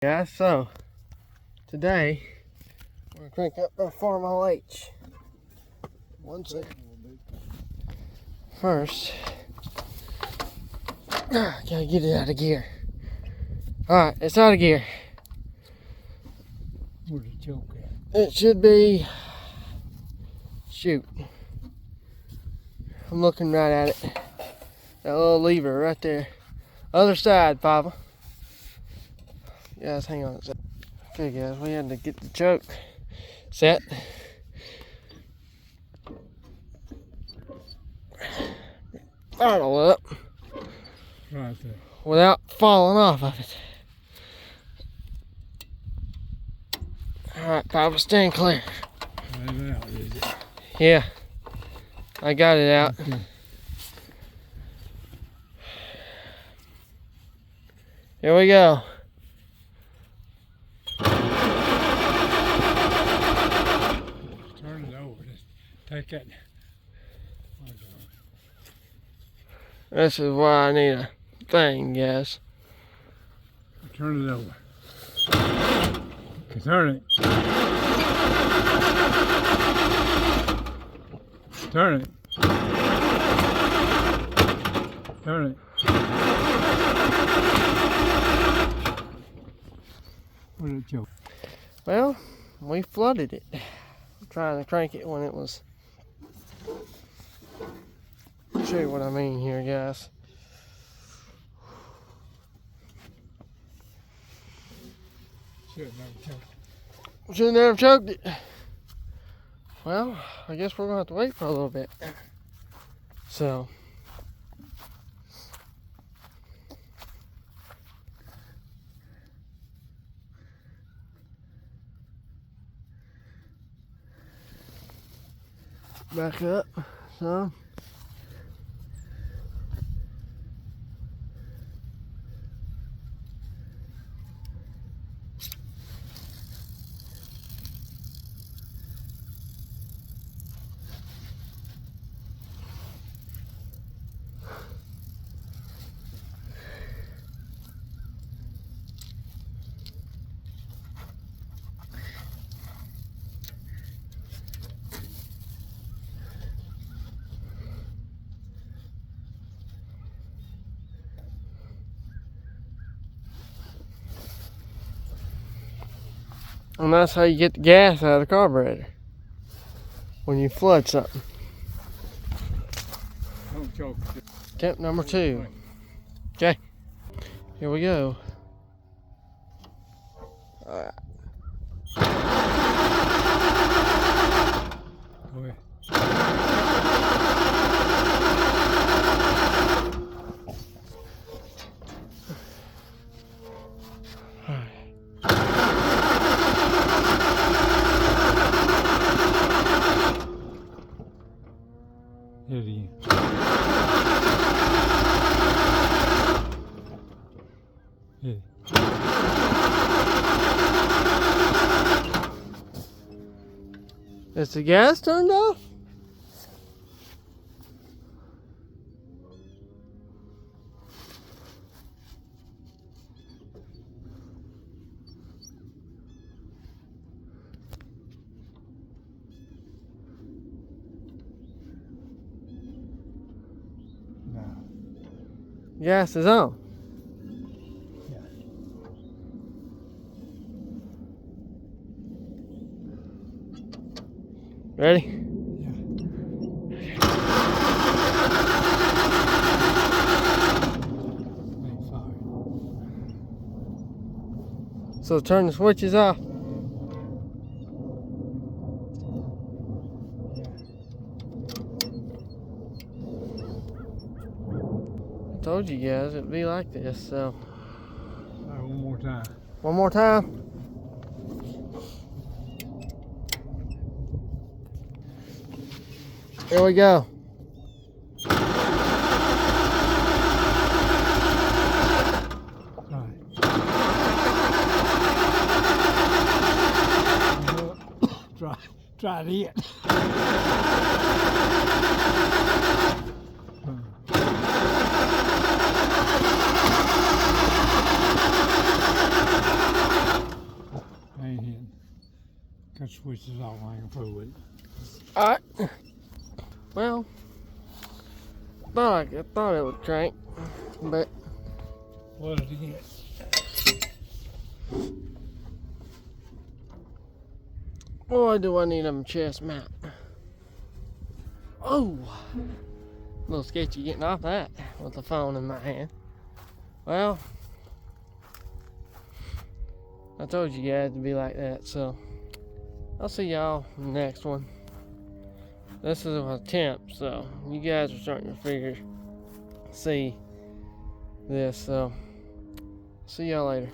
Yeah, so today we're gonna crank up our Farmall H. One second. First, gotta get it out of gear. Alright, it's out of gear. Where's the choke at? It should be, shoot, I'm looking right at it. That little lever right there. Other side, Papa. Guys, hang on a second. Okay guys, we had to get the choke set. Throttle up. Right there. Without falling off of it. Alright, Papa, stand clear. Right out, is it? Yeah, I got it out. Okay. Here we go. Turn it over. Just take that. This is why I need a thing, guys. Turn it over. Okay, turn it. Turn it. Turn it. Where'd it choke? Well, we flooded it. I'm trying to crank it when it was. I'll show you what I mean here, guys. Should never choke. Should never have choked it. Well, I guess we're gonna have to wait for a little bit. So. Back up some. And that's how you get the gas out of the carburetor. When you flood something. Don't choke. Tip number 2. Okay. Here we go. Alright. Go ahead. Hit it again. Hit it. Is the gas turned off? No. Gas is on. Yeah. Ready? Yeah. Ain't fire. So turn the switches off. I told you guys it'd be like this, so. All right, one more time. One more time. Here we go. Right. Try it. That switches off like a fluid. Alright. Well, I thought it would crank, but What did it get? boy, do I need a chest mount. Oh, a little sketchy getting off that with the phone in my hand. Well, I told you guys to be like that, so I'll see y'all in the next one. This is an attempt, so you guys are starting to see this, so see y'all later.